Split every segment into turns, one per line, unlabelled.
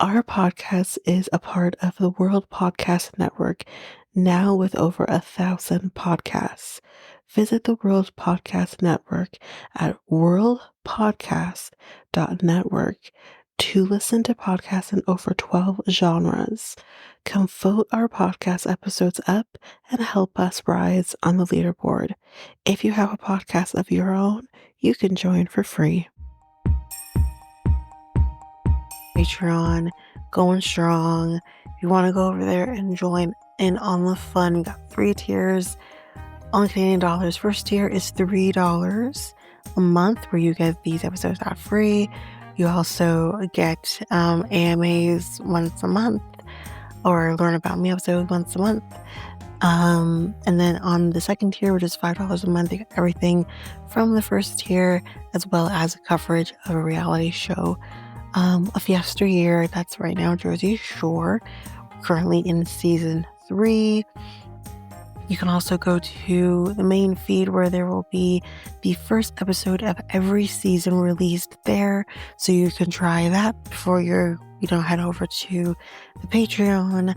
Our podcast is a part of the World Podcast Network, now with over 1,000 podcasts. Visit the World Podcast Network at worldpodcast.network to listen to podcasts in over 12 genres. Come vote our podcast episodes up and help us rise on the leaderboard. If you have a podcast of your own, you can join for free. Patreon, going strong. If you want to go over there and join in on the fun, we got 3 tiers on Canadian dollars. First tier is $3 a month, where you get these episodes ad free. You also get AMAs once a month, or Learn About Me episode once a month. And then on the second tier, which is $5 a month, you get everything from the first tier, as well as coverage of a reality show of yesteryear. That's right now Jersey Shore. We're currently in season 3. You can also go to the main feed, where there will be the first episode of every season released there, so you can try that before you head over to the Patreon.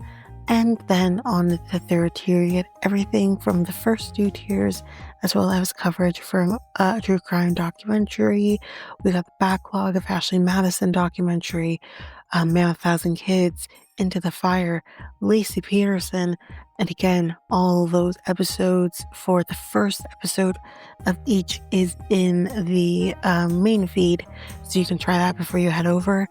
And then on the third tier, you get everything from the first 2 tiers, as well as coverage from a true crime documentary. We got the backlog of Ashley Madison documentary, Man of 1,000 Kids, Into the Fire, Lacey Peterson, and again, all those episodes for the first episode of each is in the main feed, so you can try that before you head over.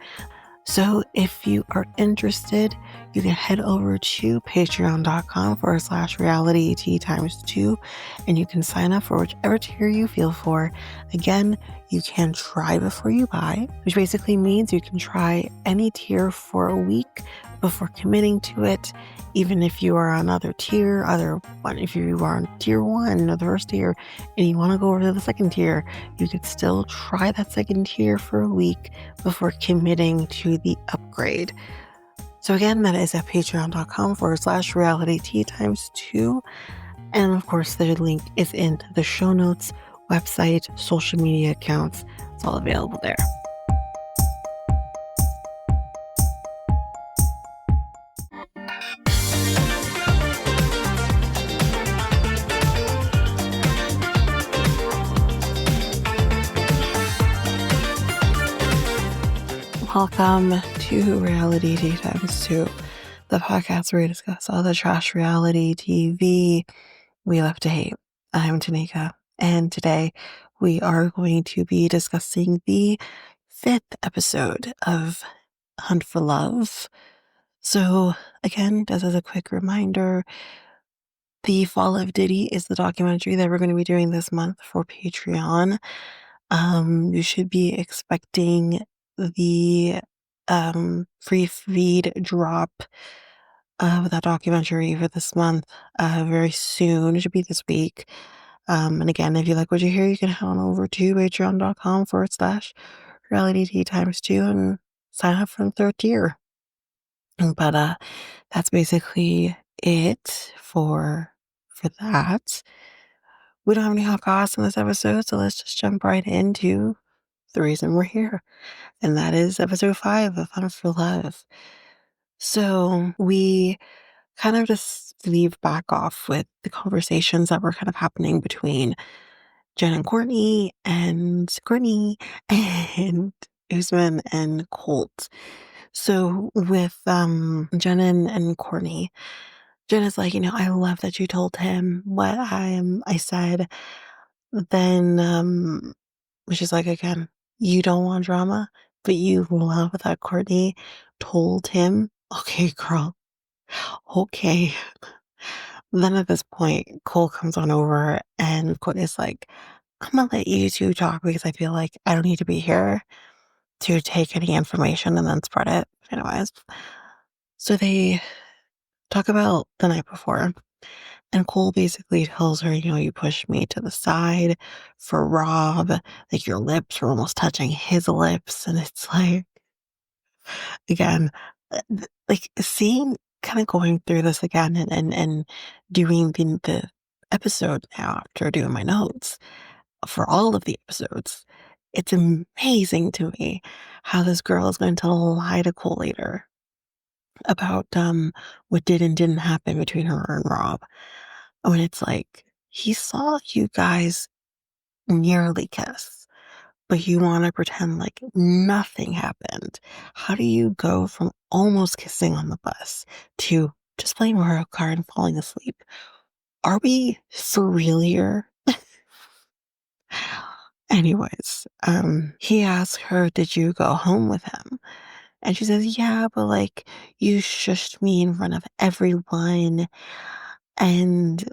So if you are interested, you can head over to patreon.com/realityt times 2, and you can sign up for whichever tier you feel for. Again, you can try before you buy, which basically means you can try any tier for a week before committing to it. Even if you are on if you are on tier 1 or the first tier and you want to go over to the second tier, you could still try that second tier for a week before committing to the upgrade. So again, that is at patreon.com/realityt times 2. And of course, the link is in the show notes, website, social media accounts. It's all available there. Welcome to Reality Tea Times 2, the podcast where we discuss all the trash reality TV we love to hate. I'm Tanika, and today we are going to be discussing the 5th episode of Hunt for Love. So again, just as a quick reminder, The Fall of Diddy is the documentary that we're going to be doing this month for Patreon. You should be expecting the free feed drop of that documentary for this month very soon. It should be this week. And again, if you like what you hear, you can head on over to patreon.com/realityt times 2 and sign up for the 3rd tier. But that's basically it for that. We don't have any hot goss in this episode, so let's just jump right into the reason we're here. And that is episode 5 of Hunt for Love. So we kind of just leave back off with the conversations that were kind of happening between Jen and Cortney and Usman and Colt. So with Jen and Cortney, Jen is like, I love that you told him what I said. Then which is like, again, you don't want drama, but you love that Cortney told him. Okay, girl. Okay. Then at this point, Cole comes on over and Courtney's like, I'm gonna let you two talk because I feel like I don't need to be here to take any information and then spread it. Anyways. So they talk about the night before. And Cole basically tells her, you pushed me to the side for Rob. Like, your lips were almost touching his lips. And it's like, again, like seeing, kind of going through this again and doing the episode now after doing my notes for all of the episodes. It's amazing to me how this girl is going to lie to Cole later about what did and didn't happen between her and Rob. When it's like he saw you guys nearly kiss, but you want to pretend like nothing happened. How do you go from almost kissing on the bus to just playing Mario Kart and falling asleep? Are we surreal? Anyways, he asked her, "Did you go home with him?" And she says, "Yeah, but like you shushed me in front of everyone." And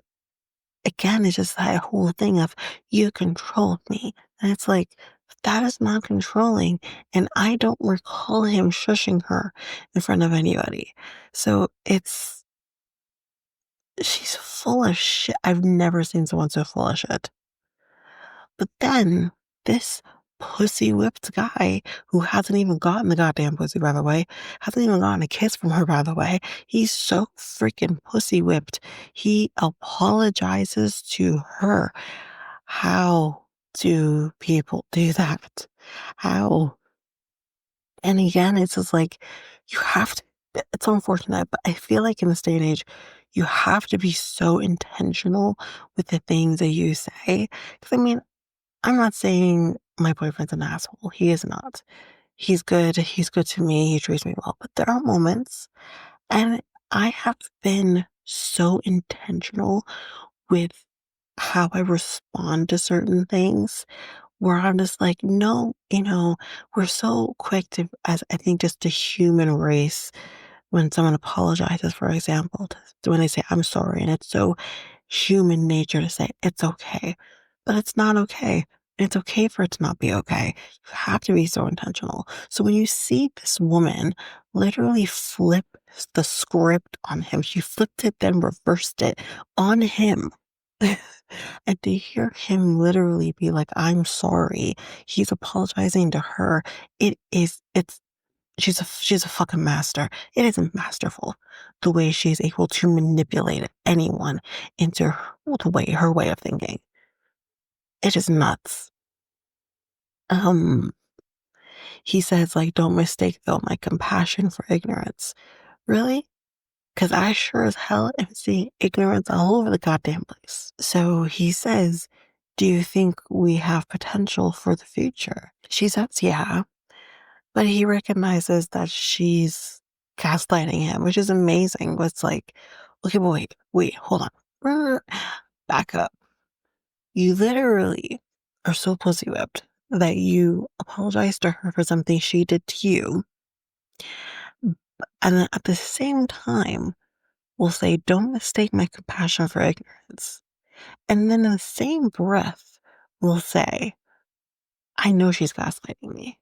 again, it's just that whole thing of you controlled me. And it's like, that is not controlling. And I don't recall him shushing her in front of anybody. So she's full of shit. I've never seen someone so full of shit. But then this pussy whipped guy who hasn't even gotten the goddamn pussy, by the way, hasn't even gotten a kiss from her, by the way. He's so freaking pussy whipped. He apologizes to her. How do people do that? How? And again, it's just like you have to, it's unfortunate, but I feel like in this day and age, you have to be so intentional with the things that you say. Because I mean, I'm not saying my boyfriend's an asshole. He is not. He's good. He's good to me. He treats me well. But there are moments, and I have been so intentional with how I respond to certain things where I'm just like, no, we're so quick to, as I think, just the human race, when someone apologizes, for example, when they say, I'm sorry, and it's so human nature to say, it's okay, but it's not okay. And it's okay for it to not be okay. You have to be so intentional. So when you see this woman literally flip the script on him, she flipped it, then reversed it on him. And to hear him literally be like, I'm sorry, he's apologizing to her. She's a fucking master. It is masterful the way she's able to manipulate anyone into her way of thinking. It is nuts. Um, he says, like, don't mistake though my compassion for ignorance. Really? Because I sure as hell am seeing ignorance all over the goddamn place. So he says, do you think we have potential for the future? She says, yeah. But he recognizes that she's gaslighting him, which is amazing. But it's like, okay, but wait, hold on. Back up. You literally are so pussy whipped that you apologize to her for something she did to you. And then at the same time, will say, don't mistake my compassion for ignorance. And then in the same breath, will say, I know she's gaslighting me,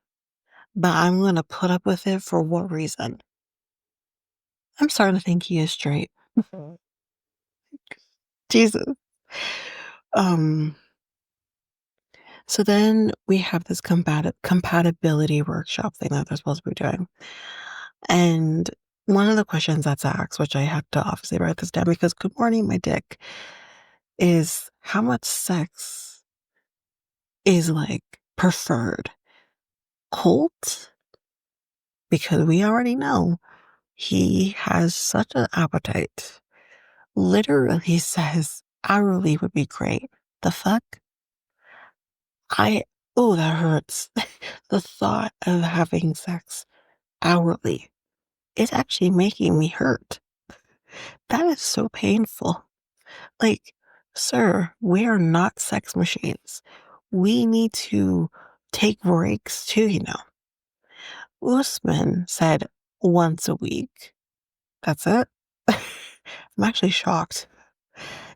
but I'm going to put up with it for what reason? I'm starting to think he is straight. Jesus. Um, so then we have this compatibility workshop thing that they're supposed to be doing. And one of the questions that's asked, which I had to obviously write this down because good morning, my dick, is how much sex is like preferred? Colt? Because we already know he has such an appetite. Literally says hourly would be great. The fuck? Oh, that hurts. The thought of having sex hourly is actually making me hurt. That is so painful. Like, sir, we are not sex machines. We need to take breaks too, Usman said once a week. That's it. I'm actually shocked.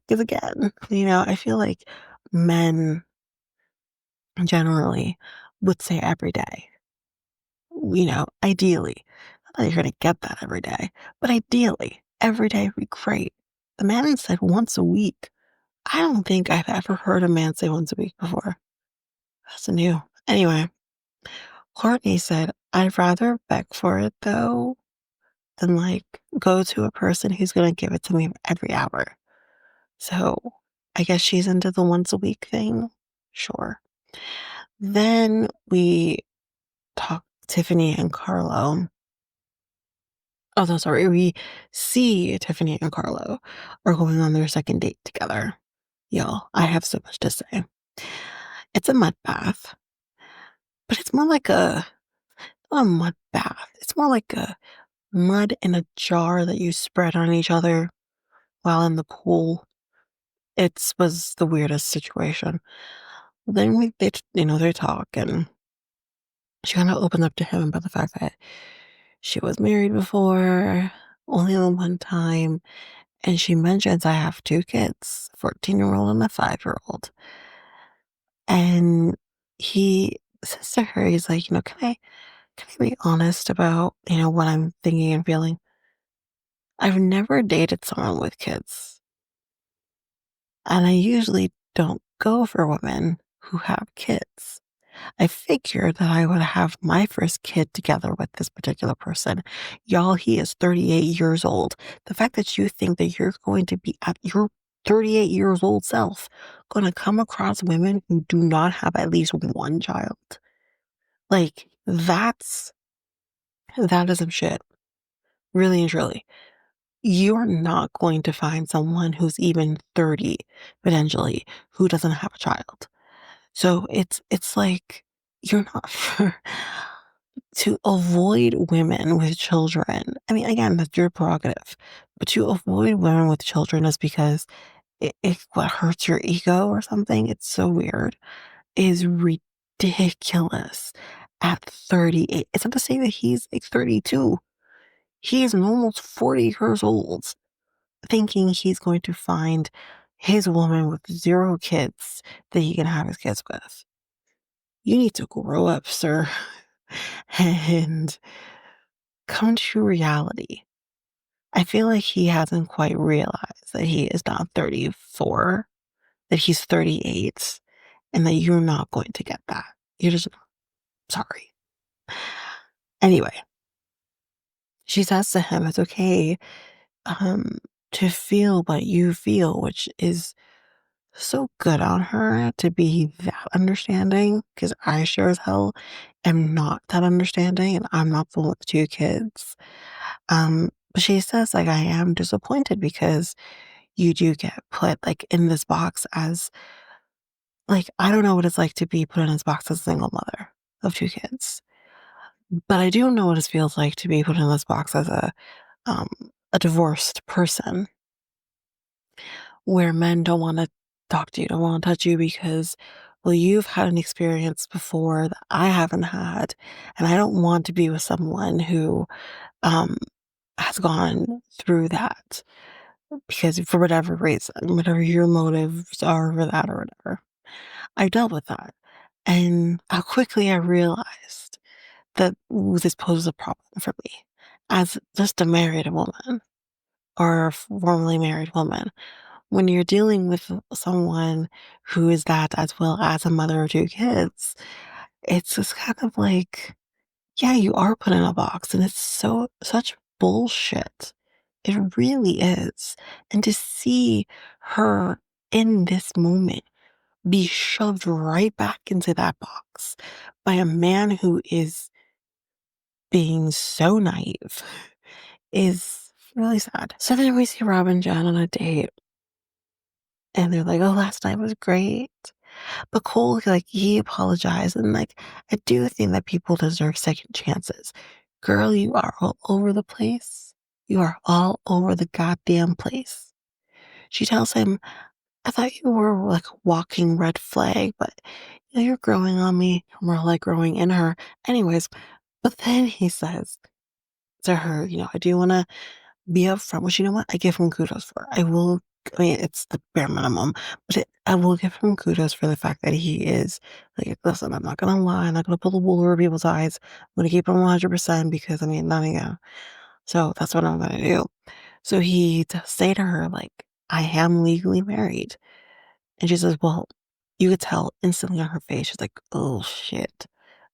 Because again, I feel like men generally would say every day, ideally. Not that you're going to get that every day, but ideally, every day would be great. The man said once a week. I don't think I've ever heard a man say once a week before. That's new. Anyway, Cortney said, I'd rather beg for it though than like go to a person who's going to give it to me every hour. So I guess she's into the once a week thing. Sure. Then we talk Tiffany and Carlo. Oh, no, sorry. We see Tiffany and Carlo are going on their second date together. Y'all, I have so much to say. It's a mud bath, but it's more like a mud bath. It's more like a mud in a jar that you spread on each other while in the pool. It was the weirdest situation. Then they talk, and she kind of opened up to him about the fact that she was married before, only the one time, and she mentions I have two kids, a 14-year-old and a 5-year-old. And he says to her, he's like, can I be honest about, what I'm thinking and feeling? I've never dated someone with kids, and I usually don't go for women who have kids. I figured that I would have my first kid together with this particular person. Y'all, he is 38 years old. The fact that you think that you're going to be at your 38 years old self going to come across women who do not have at least one child, like that is some shit. Really and truly. You're not going to find someone who's even 30 potentially who doesn't have a child. So it's like you're not to avoid women with children. I mean, again, that's your prerogative, but to avoid women with children is because it what hurts your ego or something. It's so weird. Is ridiculous. At 38, it's not to say that he's like 32. He is almost 40 years old, thinking he's going to find his woman with 0 kids that he can have his kids with. You need to grow up, sir, and come to reality. I feel like he hasn't quite realized that he is not 34, that he's 38, and that you're not going to get that. You're just sorry. Anyway, she says to him, it's okay um, to feel what you feel, which is so good on her to be that understanding, because I sure as hell am not that understanding, and I'm not the one with 2 kids. But she says, like, I am disappointed because you do get put, like, in this box as, like, I don't know what it's like to be put in this box as a single mother of 2 kids, but I do know what it feels like to be put in this box as um, a divorced person, where men don't wanna talk to you, don't wanna touch you because, well, you've had an experience before that I haven't had, and I don't want to be with someone who, um, has gone through that because for whatever reason, whatever your motives are for that or whatever. I dealt with that, and how quickly I realized that, ooh, this poses a problem for me as just a married woman or a formerly married woman. When you're dealing with someone who is that as well as a mother of 2 kids, it's just kind of like, yeah, you are put in a box, and it's such bullshit. It really is. And to see her in this moment be shoved right back into that box by a man who is being so naive is really sad. So then we see Rob and Jen on a date, and they're like, "Oh, last night was great." But Cole, like, he apologized, and, like, I do think that people deserve second chances. Girl, you are all over the place. You are all over the goddamn place. She tells him, I thought you were like a walking red flag, but you're growing on me. More like growing in her. Anyways, but then he says to her, I do want to be upfront, which you know what? I give him kudos for. I mean, it's the bare minimum, but I will give him kudos for the fact that he is like, listen, I'm not going to lie. I'm not going to pull the wool over people's eyes. I'm going to keep him 100% because I mean, nothing. So that's what I'm going to do. So he does say to her, like, I am legally married. And she says, well, you could tell instantly on her face. She's like, oh, shit.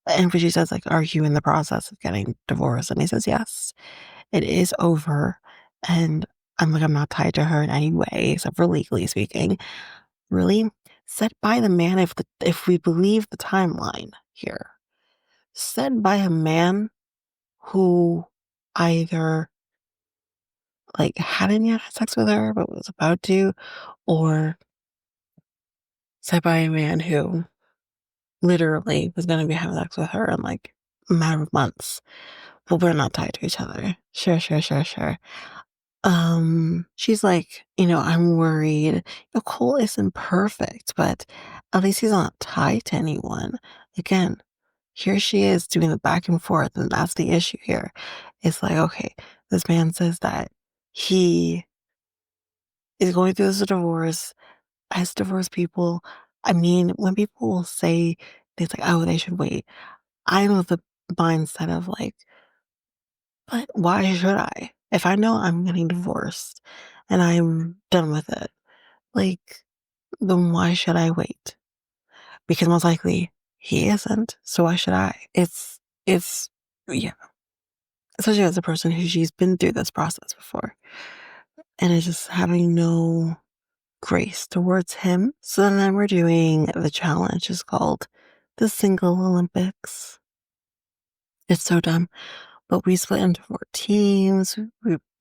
And when she says, like, are you in the process of getting divorced? And he says, yes, it is over. And I'm like, I'm not tied to her in any way, except for legally speaking. Really? set by the man, if we believe the timeline here, set by a man who either like hadn't yet had sex with her but was about to, or set by a man who literally was gonna be having sex with her in like a matter of months. But we're not tied to each other. Sure, sure, sure, sure. She's like, I'm worried. Cole isn't perfect, but at least he's not tied to anyone. Again, here she is doing the back and forth, and that's the issue here. It's like, okay, this man says that he is going through this divorce. As divorced people, I mean, when people will say things like, oh, they should wait, I know the mindset of like, but why should I? If I know I'm getting divorced and I'm done with it, like, then why should I wait? Because most likely he isn't, so why should I? Yeah, especially as a person who she's been through this process before and is just having no grace towards him. So then we're doing the challenge. It's called the Single Olympics. It's so dumb. But we split into 4 teams.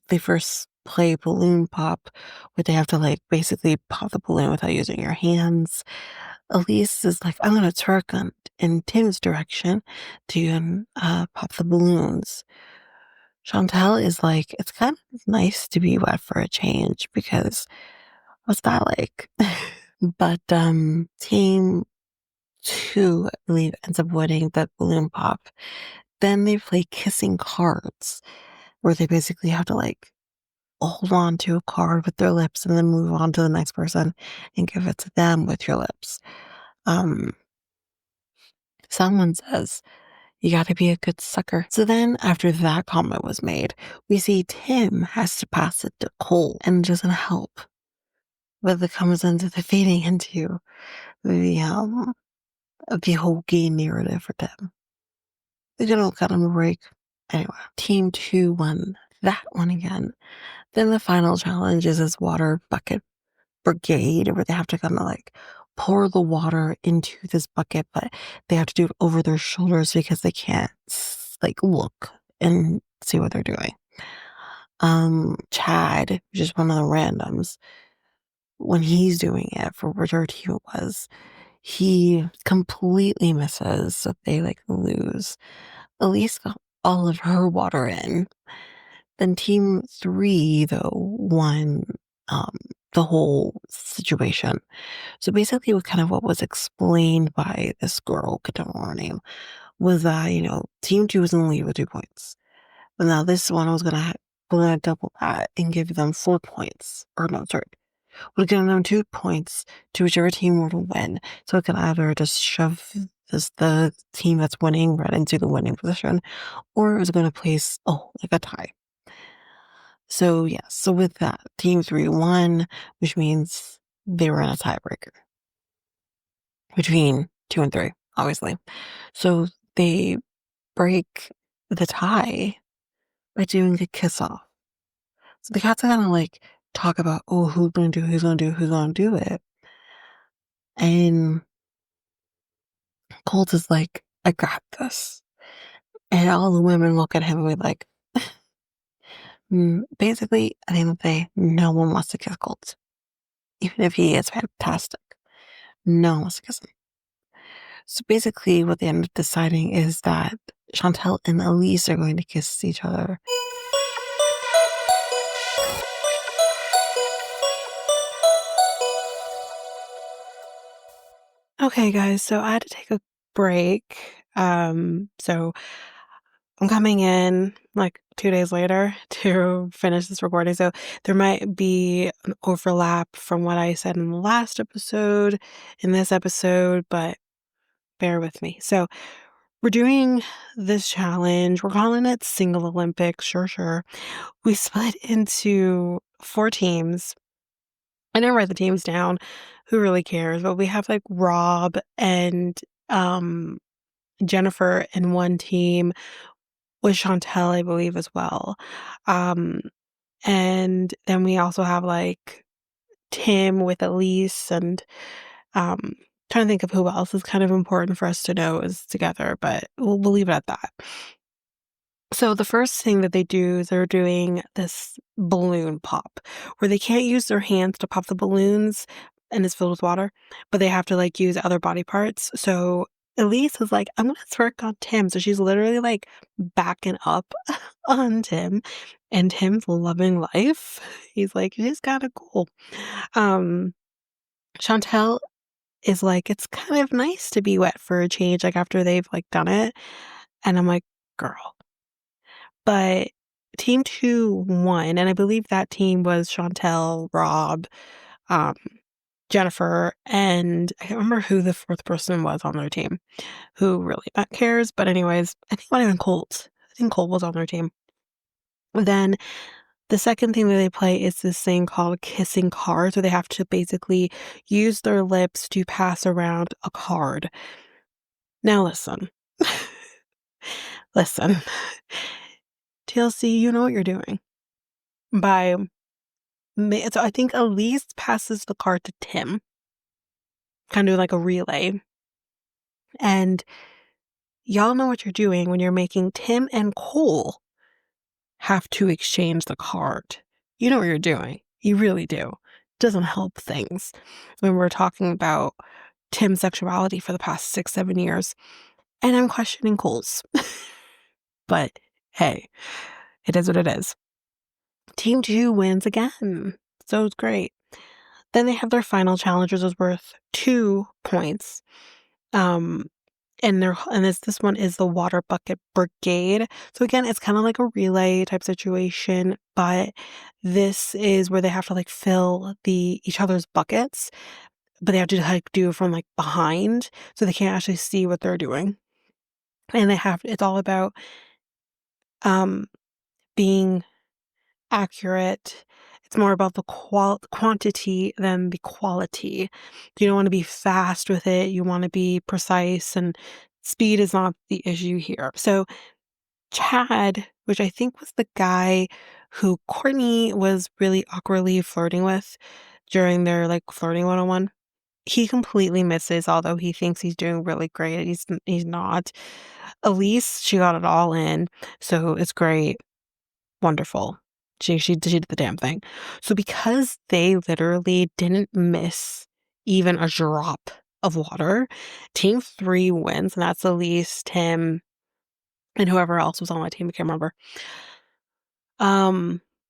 They first play balloon pop, where they have to like basically pop the balloon without using your hands. Elise is like, I'm gonna twerk in Tim's direction to pop the balloons. Chantel is like, it's kind of nice to be wet for a change because what's that like? But team 2, I believe, ends up winning the balloon pop. Then they play kissing cards, where they basically have to like hold on to a card with their lips and then move on to the next person and give it to them with your lips. Um, Someone says you got to be a good sucker. So then, after that comment was made, we see Tim has to pass it to Cole, and it doesn't help. But it comes into the fading into the whole gay narrative for Tim. They didn't cut him a break. Anyway, Team 2 won that one again. Then the final challenge is this water bucket brigade, where they have to kind of like pour the water into this bucket, but they have to do it over their shoulders because they can't like look and see what they're doing. Chad, which is one of the randoms, when he's doing it for whichever team it was, he completely misses, so they like lose. Elise got all of her water in. Then team 3, though, won um, the whole situation. So basically, what was explained by this girl, I don't know her name, was that, team 2 was in the lead with 2 points. But now this one was gonna double that and give them 4 points. Or no, sorry. Would give them 2 points to whichever team were to win. So it could either just shove the team that's winning right into the winning position, or it was going to place, like a tie. So, yes. So with that, team 3 won, which means they were in a tiebreaker between 2 and 3, obviously. So they break the tie by doing a kiss off. So they had to kind of like talk about, who's going to do, who's going to do, who's going to do it. And Colt is like, I got this. And all the women look at him and be like, basically, at the end of the day, no one wants to kiss Colt. Even if he is fantastic, no one wants to kiss him. So basically, what they end up deciding is that Chantel and Elise are going to kiss each other. Okay, guys, so I had to take a break. So I'm coming in like 2 days later to finish this recording. So there might be an overlap from what I said in the last episode, in this episode, but bear with me. So we're doing this challenge. We're calling it Single Olympics. Sure. We split into 4 teams. I didn't write the teams down. Who really cares? But we have like Rob and Jennifer in one team with Chantel, I believe, as well. And then we also have like Tim with Elise and Um, Trying to think of who else is kind of important for us to know is together, but we'll leave it at that. So the first thing that they do is they're doing this balloon pop where they can't use their hands to pop the balloons and it's filled with water, but they have to like use other body parts. So Elise is like, I'm gonna twerk on Tim. So she's literally like backing up on Tim and Tim's loving life. He's like, she's kind of cool. Um, Chantel is like, it's kind of nice to be wet for a change, like after they've like done it. And I'm like, girl. But team 2 won, and I believe that team was Chantel, Rob, um, Jennifer, and I can't remember who the 4th person was on their team, who really not cares, but anyways, I think it might have been Colt. I think Colt was on their team. Then the second thing that they play is this thing called kissing cards, where they have to basically use their lips to pass around a card. Now listen. Listen. TLC, you know what you're doing. By so I think Elise passes the card to Tim, kind of like a relay. And y'all know what you're doing when you're making Tim and Cole have to exchange the card. You know what you're doing. You really do. Doesn't help things when we're talking about Tim's sexuality for the past 6, 7 years. And I'm questioning Cole's. But hey, it is what it is. Team 2 wins again. So it's great. Then they have their final challengers is worth 2 points. And this one is the water bucket brigade. So again, it's kind of like a relay type situation, but this is where they have to like fill each other's buckets, but they have to like do it from like behind, so they can't actually see what they're doing. And it's all about being accurate. It's more about the quantity than the quality. You don't want to be fast with it. You want to be precise, and speed is not the issue here. So Chad, which I think was the guy who Cortney was really awkwardly flirting with during their like flirting 101, he completely misses, although he thinks he's doing really great. He's not. Elise, she got it all in, so it's great. Wonderful. She did the damn thing. So because they literally didn't miss even a drop of water, team 3 wins, and that's Elise, Tim, and whoever else was on that team, I can't remember.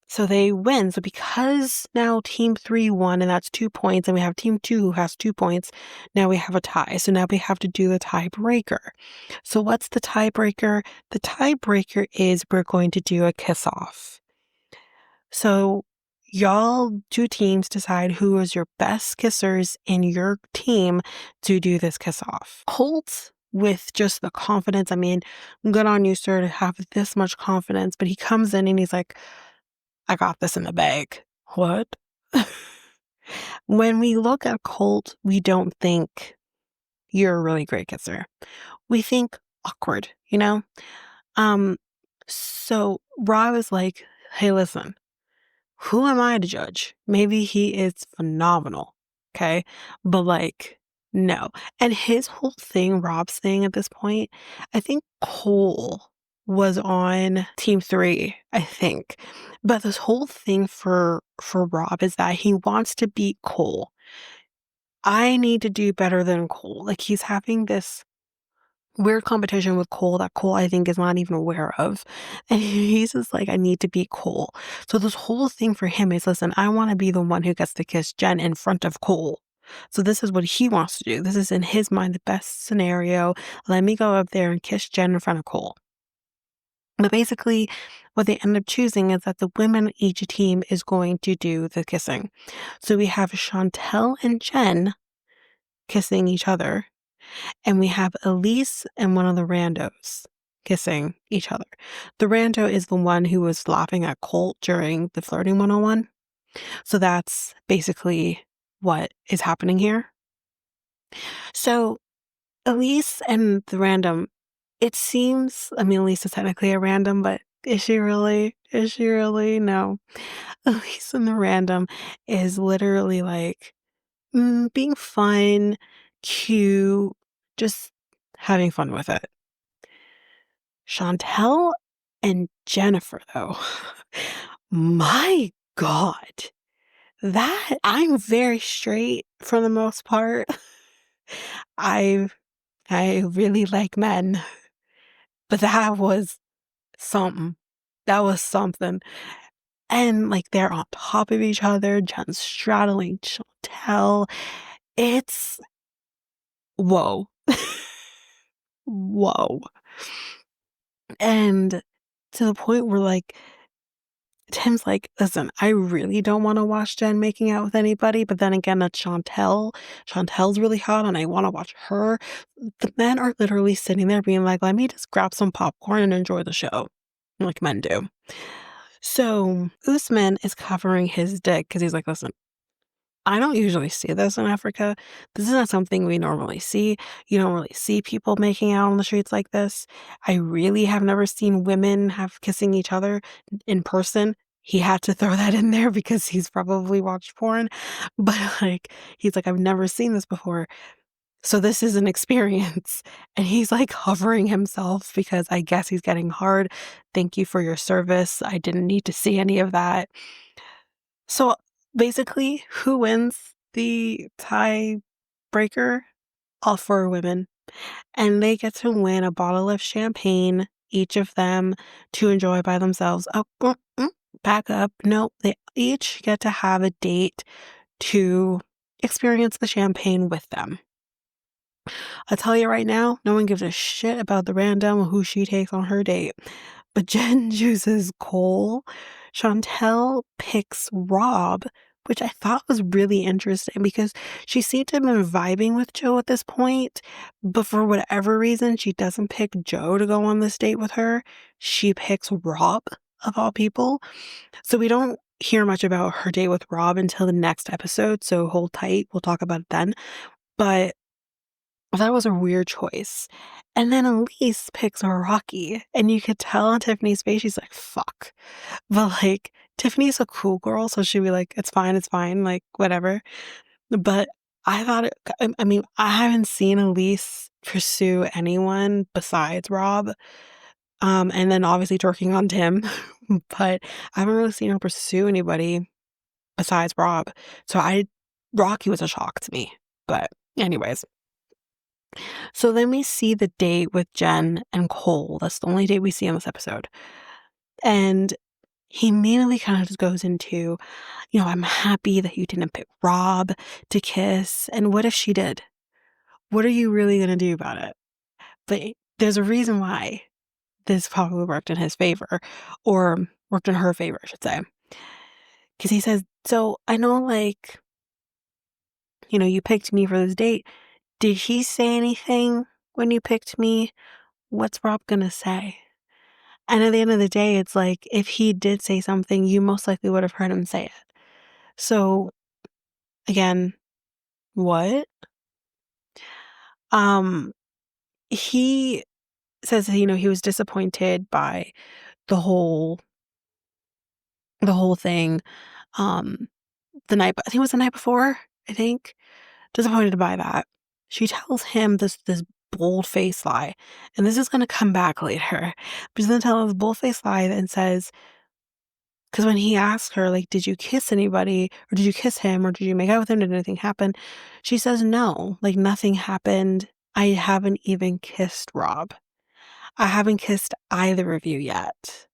So they win. So because now team 3 won, and that's 2 points, and we have team 2 who has 2 points, now we have a tie. So now we have to do the tiebreaker. So what's the tiebreaker? The tiebreaker is we're going to do a kiss-off. So y'all 2 teams decide who is your best kissers in your team to do this kiss-off. Colt, with just the confidence, I mean, good on you, sir, to have this much confidence, but he comes in and he's like, I got this in the bag. What? When we look at Colt, we don't think you're a really great kisser. We think awkward, you know? So Rob is like, hey, listen, who am I to judge? Maybe he is phenomenal, okay? But like, no. And his whole thing, Rob's thing at this point, I think Cole was on team 3, I think. But this whole thing for Rob is that he wants to beat Cole. I need to do better than Cole. Like he's having this weird competition with Cole that Cole I think is not even aware of. And he's just like, I need to beat Cole. So this whole thing for him is, listen, I want to be the one who gets to kiss Jen in front of Cole. So this is what he wants to do. This is in his mind the best scenario. Let me go up there and kiss Jen in front of Cole. But basically, what they end up choosing is that the women each team is going to do the kissing. So we have Chantel and Jen kissing each other. And we have Elise and one of the randos kissing each other. The rando is the one who was laughing at Colt during the flirting 101. So that's basically what is happening here. So Elise and the random, it seems, I mean, Elise is technically a random, but is she really? Is she really? No. Elise and the random is literally like being fun, cute, just having fun with it. Chantel and Jennifer, though, my God, that I'm very straight for the most part. I I really like men, but that was something. That was something. And like they're on top of each other, Jen's straddling Chantel. It's whoa. Whoa. And to the point where like Tim's like, listen, I really don't want to watch Jen making out with anybody, but then again, that's Chantel. Chantel's really hot and I want to watch her. The men are literally sitting there being like, let me just grab some popcorn and enjoy the show, like men do. So Usman is covering his dick because he's like, listen, I don't usually see this in Africa. This is not something we normally see. You don't really see people making out on the streets like this. I really have never seen women have kissing each other in person. He had to throw that in there because he's probably watched porn. But like, he's like, I've never seen this before. So this is an experience. And he's like hovering himself because I guess he's getting hard. Thank you for your service. I didn't need to see any of that. So basically, who wins the tiebreaker? All four women. And they get to win a bottle of champagne, each of them, to enjoy by themselves. Oh, back up. No, they each get to have a date to experience the champagne with them. I'll tell you right now, no one gives a shit about the random who she takes on her date. But Jen chooses Cole. Chantel picks Rob, which I thought was really interesting because she seemed to have been vibing with Joe at this point. But for whatever reason, she doesn't pick Joe to go on this date with her. She picks Rob, of all people. So we don't hear much about her date with Rob until the next episode. So hold tight. We'll talk about it then. But that was a weird choice. And then Elise picks Rocky, and you could tell on Tiffany's face, she's like, fuck. But like, Tiffany's a cool girl, so she'd be like, it's fine, like, whatever. But I thought I mean, I haven't seen Elise pursue anyone besides Rob. And then obviously twerking on Tim, but I haven't really seen her pursue anybody besides Rob. So Rocky was a shock to me. But anyways. So then we see the date with Jen and Cole. That's the only date we see in this episode. And he immediately kind of just goes into, I'm happy that you didn't pick Rob to kiss. And what if she did? What are you really going to do about it? But there's a reason why this probably worked in his favor, or worked in her favor, I should say. Because he says, so I know, like, you picked me for this date. Did he say anything when you picked me? What's Rob going to say? And at the end of the day, it's like, if he did say something, you most likely would have heard him say it. So, again, what? He says, he was disappointed by the whole thing. I think it was the night before, I think. Disappointed by that. She tells him this bold-faced lie, and this is going to come back later. But she's going to tell him this bold-faced lie and says, because when he asks her, like, did you kiss anybody, or did you kiss him, or did you make out with him, did anything happen? She says, no, like, nothing happened. I haven't even kissed Rob. I haven't kissed either of you yet.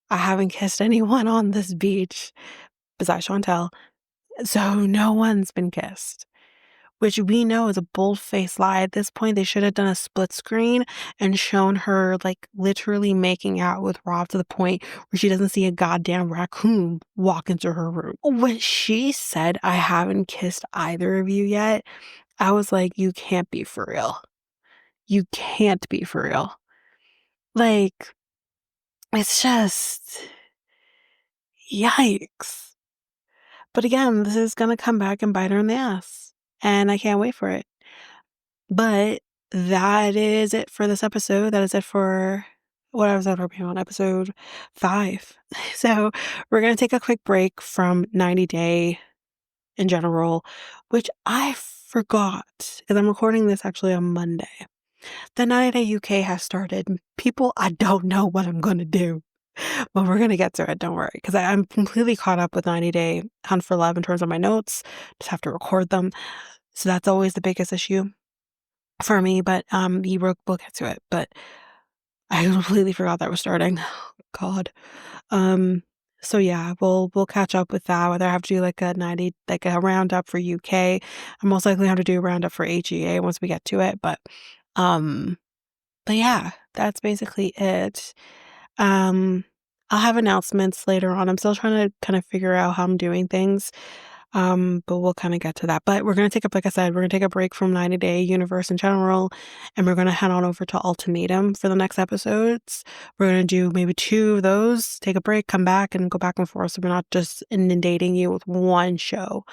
I haven't kissed anyone on this beach besides Chantel. So no one's been kissed, which we know is a bold-faced lie. At this point, they should have done a split screen and shown her, like, literally making out with Rob to the point where she doesn't see a goddamn raccoon walk into her room. When she said, I haven't kissed either of you yet, I was like, you can't be for real. You can't be for real. Like, it's just, yikes. But again, this is going to come back and bite her in the ass. And I can't wait for it. But that is it for this episode. That is it for what I was working on, episode 5. So we're going to take a quick break from 90 Day in general, which I forgot because I'm recording this actually on Monday. The 90-day UK has started. People, I don't know what I'm going to do, but we're going to get to it. Don't worry. Because I'm completely caught up with 90-day Hunt for Love in terms of my notes. Just have to record them. So that's always the biggest issue for me. But we'll get to it. But I completely forgot that was starting. God. So yeah, we'll catch up with that. Whether I have to do like a roundup for UK. I'm most likely have to do a roundup for HEA once we get to it. Um but yeah, that's basically it. I'll have announcements later on. I'm still trying to kind of figure out how I'm doing things. But we'll kind of get to that. But we're gonna take up, like I said, we're gonna take a break from 90-day universe in general, and we're gonna head on over to Ultimatum for the next episodes. We're gonna do maybe 2 of those, take a break, come back, and go back and forth, so we're not just inundating you with one show.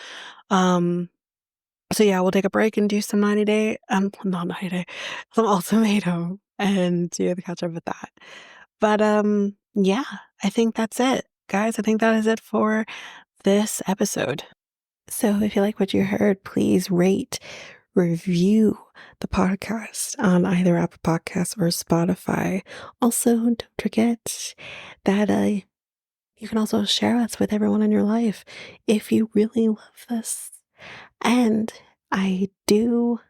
So yeah, we'll take a break and do some 90-day, not 90-day, some Ultimatum, and do the catch up with that. But yeah, I think that's it, guys. I think that is it for this episode. So if you like what you heard, please rate, review the podcast on either Apple Podcasts or Spotify. Also, don't forget that you can also share us with everyone in your life if you really love this. And I do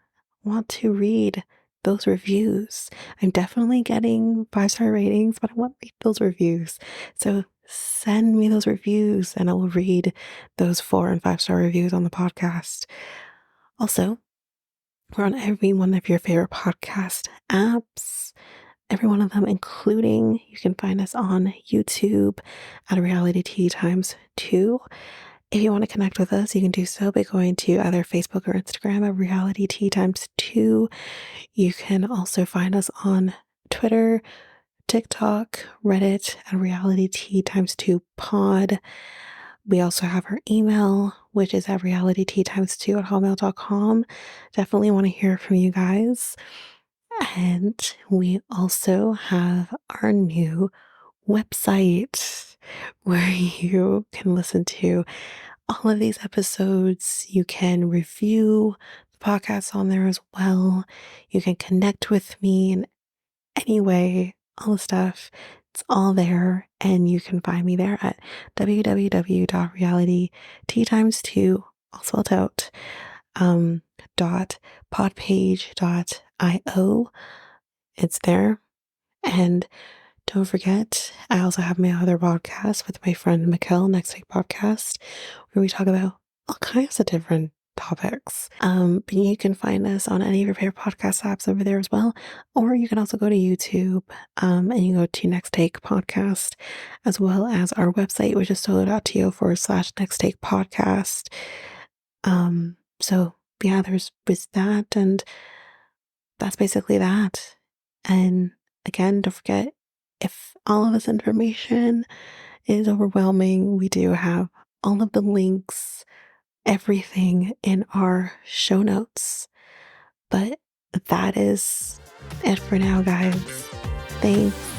want to read those reviews. I'm definitely getting 5-star ratings, but I want to read those reviews. So send me those reviews and I will read those 4 and 5-star reviews on the podcast. Also, we're on every one of your favorite podcast apps. Every one of them, including you can find us on YouTube at Reality Tea Times 2. If you want to connect with us, you can do so by going to either Facebook or Instagram at Reality Tea Times 2. You can also find us on Twitter, TikTok, Reddit at Reality Tea Times 2 Pod. We also have our email, which is at realityteatimes2 at hotmail.com. Definitely want to hear from you guys. And we also have our new website where you can listen to all of these episodes. You can review the podcast on there as well. You can connect with me in any way, all the stuff. It's all there, and you can find me there at www.realityteatimes2, all spelled out, .podpage.io. It's there. And don't forget, I also have my other podcast with my friend Mikkel, Next Take Podcast, where we talk about all kinds of different topics. But you can find us on any of your favorite podcast apps over there as well. Or you can also go to YouTube and you go to Next Take Podcast, as well as our website, which is solo.to/Next Take Podcast. So yeah, there's that, and that's basically that. And again, don't forget, if all of this information is overwhelming, we do have all of the links, everything in our show notes. But that is it for now, guys. Thanks.